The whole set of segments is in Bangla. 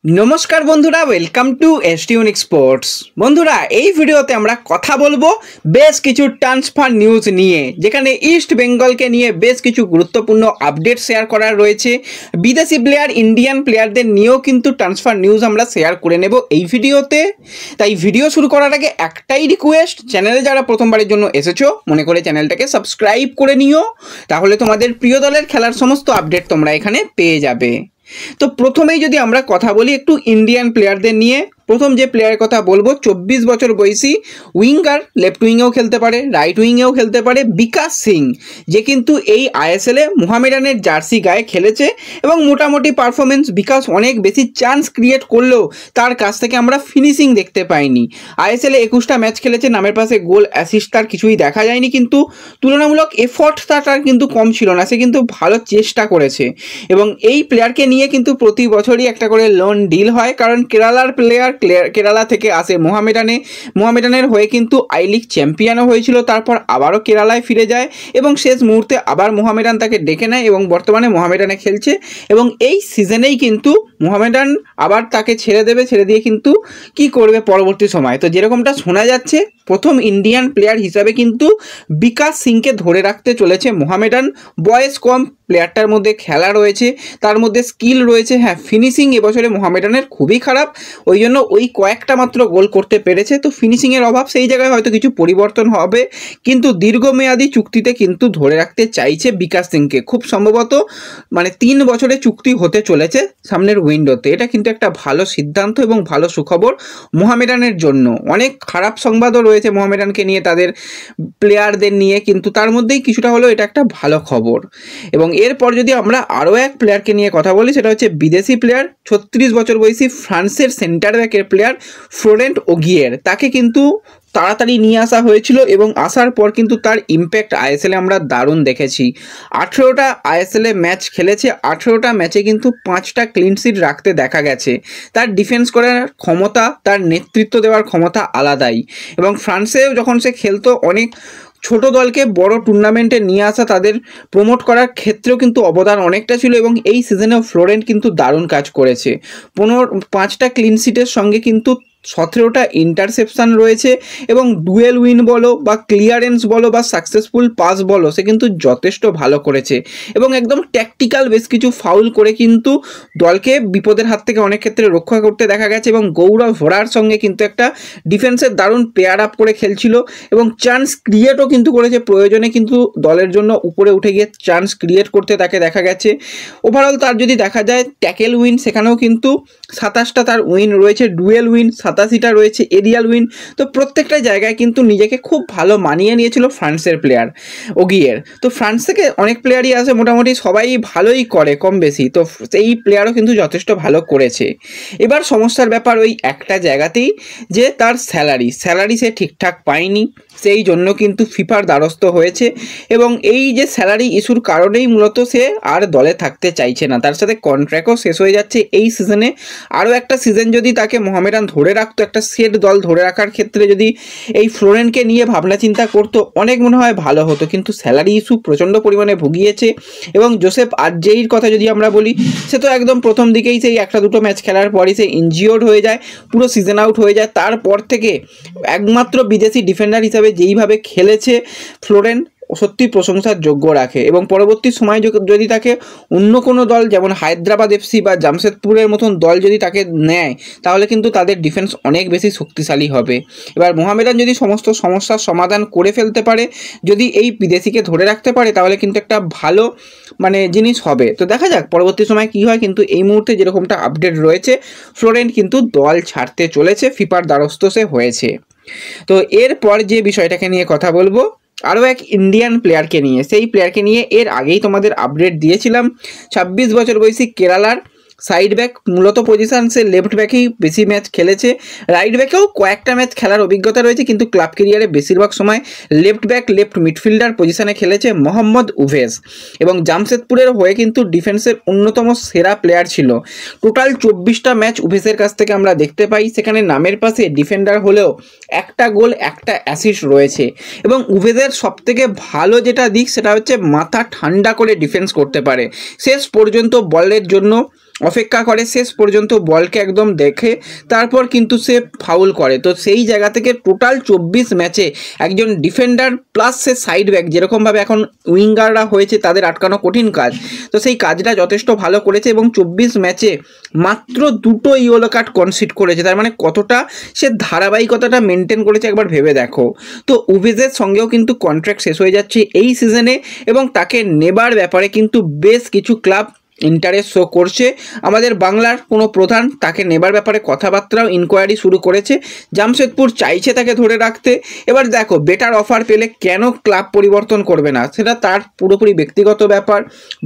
নমস্কার বন্ধুরা, ওয়েলকাম টু এসটিউনিক স্পোর্টস। বন্ধুরা, এই ভিডিওতে আমরা কথা বলবো বেশ কিছু ট্রান্সফার নিউজ নিয়ে, যেখানে ইস্ট বেঙ্গলকে নিয়ে বেশ কিছু গুরুত্বপূর্ণ আপডেট শেয়ার করার রয়েছে। বিদেশি প্লেয়ার, ইন্ডিয়ান প্লেয়ারদের নিয়েও কিন্তু ট্রান্সফার নিউজ আমরা শেয়ার করে নেব এই ভিডিওতে। তাই ভিডিও শুরু করার আগে একটাই রিকোয়েস্ট, চ্যানেলে যারা প্রথমবারের জন্য এসেছো মনে করে চ্যানেলটাকে সাবস্ক্রাইব করে নিও, তাহলে তোমাদের প্রিয় দলের খেলার সমস্ত আপডেট তোমরা এখানে পেয়ে যাবে। তো প্রথমেই যদি আমরা কথা বলি একটু ইন্ডিয়ান প্লেয়ারদের নিয়ে, প্রথম যে প্লেয়ারের কথা বলবো 24 বছর বয়সী উইঙ্গার, লেফট উইংয়েও খেলতে পারে, রাইট উইংয়েও খেলতে পারে, বিকাশ সিং, যে কিন্তু এই আইএসএলে মোহামেডানের জার্সি গায়ে খেলেছে এবং মোটামুটি পারফরমেন্স। বিকাশ অনেক বেশি চান্স ক্রিয়েট করলেও তার কাছ থেকে আমরা ফিনিশিং দেখতে পাইনি। আইএসএলে 21টা ম্যাচ খেলেছে, নামের পাশে গোল অ্যাসিস্ট তার কিছুই দেখা যায়নি, কিন্তু তুলনামূলক এফর্ট তার কিন্তু কম ছিল না, সে কিন্তু ভালো চেষ্টা করেছে। এবং এই প্লেয়ারকে নিয়ে কিন্তু প্রতি বছরই একটা করে লোন ডিল হয়, কারণ কেরালার প্লেয়ার, কেরালা থেকে আসে মোহামেডানের হয়ে কিন্তু আই লিগ চ্যাম্পিয়নও হয়েছিল, তারপর আবারও কেরালায় ফিরে যায় এবং শেষ মুহূর্তে আবার মোহামেডান তাকে ডেকে নেয় এবং বর্তমানে মোহামেডানে খেলছে। এবং এই সিজনেই কিন্তু মোহামেডান আবার তাকে ছেড়ে দিয়ে কিন্তু কি করবে পরবর্তী সময়। তো যেরকমটা শোনা যাচ্ছে, প্রথম ইন্ডিয়ান প্লেয়ার হিসাবে কিন্তু বিকাশ সিংকে ধরে রাখতে চলেছে মোহামেডান। বয়স কম, প্লেয়ারটার মধ্যে খেলা রয়েছে, তার মধ্যে স্কিল রয়েছে। হ্যাঁ, ফিনিশিং এবছরে মোহামেডানের খুবই খারাপ, ওই জন্য ওই কয়েকটা মাত্র গোল করতে পেরেছে। তো ফিনিশিংয়ের অভাব, সেই জায়গায় হয়তো কিছু পরিবর্তন হবে, কিন্তু দীর্ঘমেয়াদী চুক্তিতে কিন্তু ধরে রাখতে চাইছে বিকাশ সিংকে। খুব সম্ভবত 3 বছরের চুক্তি হতে চলেছে সামনের উইন্ডোতে। এটা কিন্তু একটা ভালো সিদ্ধান্ত এবং ভালো সুখবর মোহামেডানের জন্য। অনেক খারাপ সংবাদও রয়েছে মোহামেডানকে নিয়ে, তাদের প্লেয়ারদের নিয়ে, কিন্তু তার মধ্যেই কিছুটা হলেও এটা একটা ভালো খবর। এবং এরপর যদি আমরা আরও এক প্লেয়ারকে নিয়ে কথা বলি, সেটা হচ্ছে বিদেশি প্লেয়ার, 36 বছর বয়সী ফ্রান্সের সেন্টার ব্যাকের প্লেয়ার ফ্লোরেন্ট ওগিয়ের। তাকে কিন্তু তাড়াতাড়ি নিয়ে আসা হয়েছিল এবং আসার পর কিন্তু তার ইম্প্যাক্ট আইএসএলে আমরা দারুণ দেখেছি। 18টা আইএসএলে ম্যাচ খেলেছে, 18টা ম্যাচে কিন্তু 5টা ক্লিনশিট রাখতে দেখা গেছে। তার ডিফেন্স করার ক্ষমতা, তার নেতৃত্ব দেওয়ার ক্ষমতা আলাদাই। এবং ফ্রান্সেও যখন সে খেলতো, অনেক ছোট দলকে বড় টুর্নামেন্টে নিয়ে আসা, তাদের প্রমোট করার ক্ষেত্রেও কিন্তু অবদান অনেকটা ছিল। এবং এই সিজনেও ফ্লোরেন্ট কিন্তু দারুণ কাজ করেছে। 5টা ক্লিনশিটের সঙ্গে কিন্তু 17টা ইন্টারসেপশান রয়েছে এবং ডুয়েল উইন বলো বা ক্লিয়ারেন্স বলো বা সাকসেসফুল পাস বলো, সে কিন্তু যথেষ্ট ভালো করেছে। এবং একদম ট্যাকটিক্যাল বেশ কিছু ফাউল করে কিন্তু দলকে বিপদের হাত থেকে অনেক ক্ষেত্রে রক্ষা করতে দেখা গেছে। এবং গৌরব ভরার সঙ্গে কিন্তু একটা ডিফেন্সের দারুণ পেয়ার আপ করে খেলছিল এবং চান্স ক্রিয়েটও কিন্তু করেছে। প্রয়োজনে কিন্তু দলের জন্য উপরে উঠে গিয়ে চান্স ক্রিয়েট করতে তাকে দেখা গেছে। ওভারঅল তার যদি দেখা যায় ট্যাকেল উইন, সেখানেও কিন্তু 27টা তার উইন রয়েছে, ডুয়েল উইন 87টা রয়েছে, এরিয়াল উইন। তো প্রত্যেকটা জায়গায় কিন্তু নিজেকে খুব ভালো মানিয়ে নিয়েছিল ফ্রান্সের প্লেয়ার ওগিয়ের। তো ফ্রান্স থেকে অনেক প্লেয়ারই আছে, মোটামুটি সবাই ভালোই করে কম বেশি, তো এই প্লেয়ারও কিন্তু যথেষ্ট ভালো করেছে। এবার সমস্যার ব্যাপার ওই একটা জায়গাতেই, যে তার স্যালারি সে ঠিকঠাক পায়নি, সেই জন্য কিন্তু ফিফার দ্বারস্থ হয়েছে। এবং এই যে স্যালারি ইস্যুর কারণেই মূলত সে আর দলে থাকতে চাইছে না। তার সাথে কন্ট্রাক্টও শেষ হয়ে যাচ্ছে এই সিজনে। আরও একটা সিজন যদি তাকে মোহামেডান ধরে রাখতো, একটা সেট দল ধরে রাখার ক্ষেত্রে যদি এই ফ্লোরেন্টকে নিয়ে ভাবনা চিন্তা করতো, অনেক মনে হয় ভালো হতো। কিন্তু স্যালারি ইস্যু প্রচণ্ড পরিমাণে ভুগিয়েছে। এবং জোসেফ আদজেইর কথা যদি আমরা বলি, সে তো একদম প্রথম দিকেই সেই 1-2 ম্যাচ খেলার পরই সে ইনজিওর্ড হয়ে যায়, পুরো সিজন আউট হয়ে যায়। তারপর থেকে একমাত্র বিদেশি ডিফেন্ডার হিসাবে যেইভাবে খেলেছে ফ্লোরেন্ট, সত্যি প্রশংসার যোগ্য রাখে। এবং পরবর্তী সময় যদি তাকে অন্য কোনো দল, যেমন হায়দ্রাবাদ এফসি বা জামশেদপুরের মতন দল যদি তাকে নেয়, তাহলে কিন্তু তাদের ডিফেন্স অনেক বেশি শক্তিশালী হবে। এবার মোহামেডান যদি সমস্ত সমস্যার সমাধান করে ফেলতে পারে, যদি এই বিদেশিকে ধরে রাখতে পারে, তাহলে কিন্তু একটা ভালো জিনিস হবে। তো দেখা যাক পরবর্তী সময় কি হয়। কিন্তু এই মুহূর্তে যেরকমটা আপডেট রয়েছে, ফ্লোরেন্ট কিন্তু দল ছাড়তে চলেছে, ফিফার দ্বারস্থ সে হয়েছে। তো এরপর যে বিষয়টাকে নিয়ে কথা বলবো, আরও এক ইন্ডিয়ান প্লেয়ারকে নিয়ে। সেই প্লেয়ারকে নিয়ে এর আগেই তোমাদের আপডেট দিয়েছিলাম। 26 বছর বয়সী কেরালার সাইড ব্যাক, মূলত পজিশন সে লেফট ব্যাকেই বেশি ম্যাচ খেলেছে, রাইট ব্যাকেও কয়েকটা ম্যাচ খেলার অভিজ্ঞতা রয়েছে, কিন্তু ক্লাব ক্যারিয়ারে বেশিরভাগ সময় লেফট ব্যাক, লেফট মিডফিল্ডার পজিশনে খেলেছে মোহাম্মদ উভেজ। এবং জামশেদপুরের হয়ে কিন্তু ডিফেন্সের অন্যতম সেরা প্লেয়ার ছিল। টোটাল 24টা ম্যাচ উভেজের কাছ থেকে আমরা দেখতে পাই, সেখানে নামের পাশে ডিফেন্ডার হলেও 1টা গোল 1টা অ্যাসিস্ট রয়েছে। এবং উভেজের সবথেকে ভালো যেটা দিক, সেটা হচ্ছে মাথা ঠান্ডা করে ডিফেন্স করতে পারে, শেষ পর্যন্ত বলের জন্য অপেক্ষা করে শেষ পর্যন্ত বলকে একদম দেখে তারপর কিন্তু সে ফাউল করে। তো সেই জায়গা থেকে টোটাল 24 ম্যাচে একজন ডিফেন্ডার প্লাস সে সাইড ব্যাক, যেরকমভাবে এখন উইঙ্গাররা হয়েছে তাদের আটকানো কঠিন কাজ, তো সেই কাজটা যথেষ্ট ভালো করেছে এবং 24 ম্যাচে মাত্র 2টো ইয়েলো কার্ড কনসিড করেছে। তার মানে কতটা সে ধারাবাহিকতাটা মেনটেন করেছে একবার ভেবে দেখো। তো উভেজের সঙ্গেও কিন্তু কন্ট্রাক্ট শেষ হয়ে যাচ্ছে এই সিজনে এবং তাকে নেবার ব্যাপারে কিন্তু বেশ কিছু ক্লাব ইন্টারেস্ট শো করছে। আমাদের বাংলার কোনো প্রধান তাকে নেবার ব্যাপারে কথাবার্তাও ইনকোয়ারি শুরু করেছে। জামশেদপুর চাইছে তাকে ধরে রাখতে। এবার দেখো বেটার অফার পেলে কেন ক্লাব পরিবর্তন করবে না, সেটা তার পুরোপুরি ব্যক্তিগত ব্যাপার।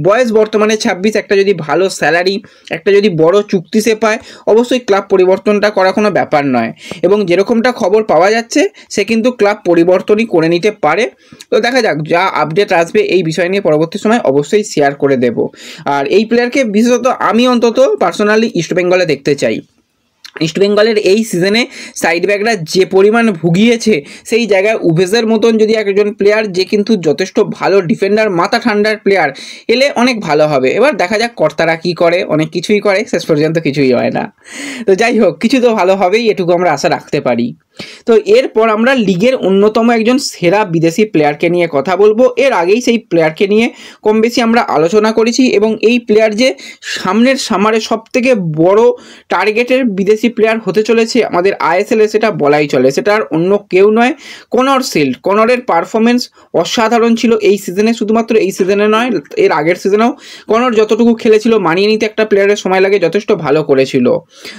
বয়স বর্তমানে 26, একটা যদি ভালো স্যালারি, একটা যদি বড় চুক্তি সে পায়, অবশ্যই ক্লাব পরিবর্তনটা করা কোনো ব্যাপার নয়। এবং যেরকমটা খবর পাওয়া যাচ্ছে সে কিন্তু ক্লাব পরিবর্তনই করে নিতে পারে। তো দেখা যাক, যা আপডেট আসবে এই বিষয় নিয়ে পরবর্তী সময় অবশ্যই শেয়ার করে দেব। আর এই প্লেয়ারকে বিশেষত আমি অন্তত পার্সোনালি ইস্টবেঙ্গলে দেখতে চাই। ইস্টবেঙ্গলের এই সিজনে সাইড ব্যাকরা যে পরিমাণ ভুগিয়েছে, সেই জায়গায় উভেজের মতন যদি একজন প্লেয়ার যে কিন্তু যথেষ্ট ভালো ডিফেন্ডার, মাথা ঠান্ডার প্লেয়ার এলে অনেক ভালো হবে। এবার দেখা যাক কর্তারা কী করে, অনেক কিছুই করে, শেষ পর্যন্ত কিছুই হয় না। তো যাই হোক, কিছু তো ভালো হবেই, এটুকু আমরা আশা রাখতে পারি। তো এরপর আমরা লিগের অন্যতম একজন সেরা বিদেশি প্লেয়ারকে নিয়ে কথা বলবো। এর আগেই সেই প্লেয়ারকে নিয়ে কম বেশি আমরা আলোচনা করেছি এবং এই প্লেয়ার যে সামনের সামারে সবথেকে বড় টার্গেটের বিদেশি প্লেয়ার হতে চলেছে আমাদের আইএসএলে, সেটা বলাই চলে। সেটা আর অন্য কেউ নয়, কনর সিল্ড। কনরের পারফরমেন্স অসাধারণ ছিল এই সিজনে, শুধুমাত্র এই সিজনে নয়, এর আগের সিজনেও কনর যতটুকু খেলেছিল মানিয়ে নিতে একটা প্লেয়ারের সময় লাগে, যথেষ্ট ভালো করেছিল।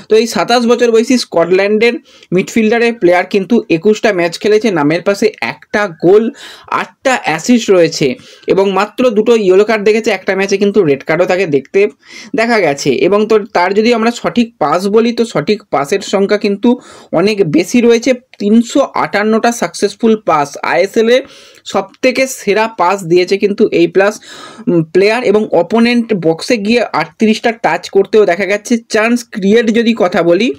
তো এই 27 বছর বয়সী স্কটল্যান্ডের মিডফিল্ডারের প্লেয়ার কিন্তু 21টা ম্যাচ খেলেছে, নামের পাশে একটা গোল, 8টা অ্যাসিস্ট রয়েছে এবং মাত্র 2টো ইয়েলো কার্ড দেখেছে। একটা ম্যাচে কিন্তু রেড কার্ডও তাকে দেখতে দেখা গেছে। এবং তো তার যদি আমরা সঠিক পাস বলি, তো সঠিক পাসের সংখ্যা কিন্তু অনেক বেশি রয়েছে, 358টা সাকসেসফুল পাস। আইএসএলের সবথেকে সেরা পাস দিয়েছে কিন্তু এই প্লাস প্লেয়ার এবং অপোনেন্ট বক্সে গিয়ে 38টা টাচ করতেও দেখা গেছে। চান্স ক্রিয়েট যদি কথা বলি,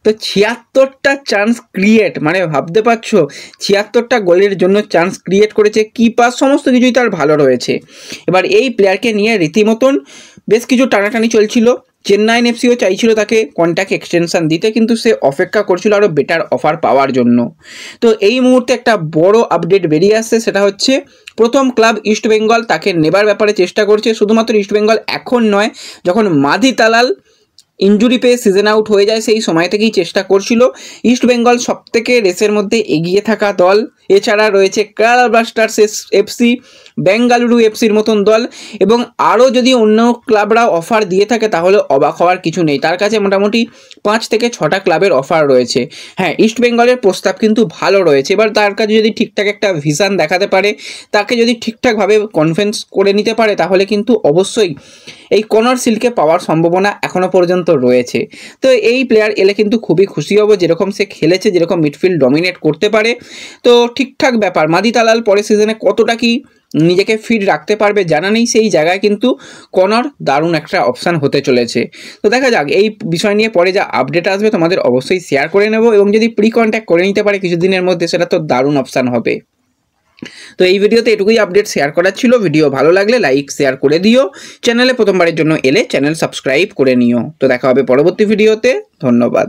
তো 76টা চান্স ক্রিয়েট, মানে ভাবতে পারছো 76টা গোলের জন্য চান্স ক্রিয়েট করেছে। কি পাস, সমস্ত কিছুই তার ভালো রয়েছে। এবার এই প্লেয়ারকে নিয়ে রীতিমতন বেশ কিছু টানাটানি চলছিল। চেন্নাইন এফসিও চাইছিল তাকে কন্ট্রাক্ট এক্সটেনশন দিতে, কিন্তু সে অপেক্ষা করছিল আরও বেটার অফার পাওয়ার জন্য। তো এই মুহূর্তে একটা বড় আপডেট বেরিয়ে আসছে, সেটা হচ্ছে প্রথম ক্লাব ইস্টবেঙ্গল তাকে নেবার ব্যাপারে চেষ্টা করছে। শুধুমাত্র ইস্টবেঙ্গল এখন নয়, যখন মাধি তালাল ইনজুরি পেয়ে সিজন আউট হয়ে যায় সেই সময় থেকেই চেষ্টা করছিল। ইস্টবেঙ্গল সবথেকে রেসের মধ্যে এগিয়ে থাকা দল। এছাড়া রয়েছে কেরালা ব্লাস্টার্স এফসি, বেঙ্গালুরু এফসির মতন দল এবং আরও যদি অন্য ক্লাবরা অফার দিয়ে থাকে তাহলে অবাক হওয়ার কিছু নেই। তার কাছে মোটামুটি 5 থেকে 6টা ক্লাবের অফার রয়েছে। হ্যাঁ, ইস্টবেঙ্গলের প্রস্তাব কিন্তু ভালো রয়েছে। এবার তার কাছে যদি ঠিকঠাক একটা ভিশন দেখাতে পারে, তাকে যদি ঠিকঠাকভাবে কনভিন্স করে নিতে পারে, তাহলে কিন্তু অবশ্যই এই কনর সিল্ডকে পাওয়ার সম্ভাবনা এখনও পর্যন্ত রয়েছে। তো এই প্লেয়ার এলে কিন্তু খুবই খুশি হব, যেরকম সে খেলেছে, যেরকম মিডফিল্ড ডমিনেট করতে পারে। তো ঠিকঠাক ব্যাপার। মাধি তালাল পরের সিজনে কতটা কি নিজেকে ফিট রাখতে পারবে জানা নেই, সেই জায়গায় কিন্তু কনর দারুণ একটা অপশান হতে চলেছে। তো দেখা যাক, এই বিষয় নিয়ে পরে যা আপডেট আসবে তোমাদের অবশ্যই শেয়ার করে নেব এবং যদি প্রি কন্ট্যাক্ট করে নিতে পারে কিছুদিনের মধ্যে, সেটা তো দারুণ অপশান হবে। তো এই ভিডিওতে এটুকুই আপডেট শেয়ার করার ছিল। ভিডিও ভালো লাগলে লাইক শেয়ার করে দিও। চ্যানেলে প্রথমবারের জন্য এলে চ্যানেল সাবস্ক্রাইব করে নিও। তো দেখা হবে পরবর্তী ভিডিওতে। ধন্যবাদ।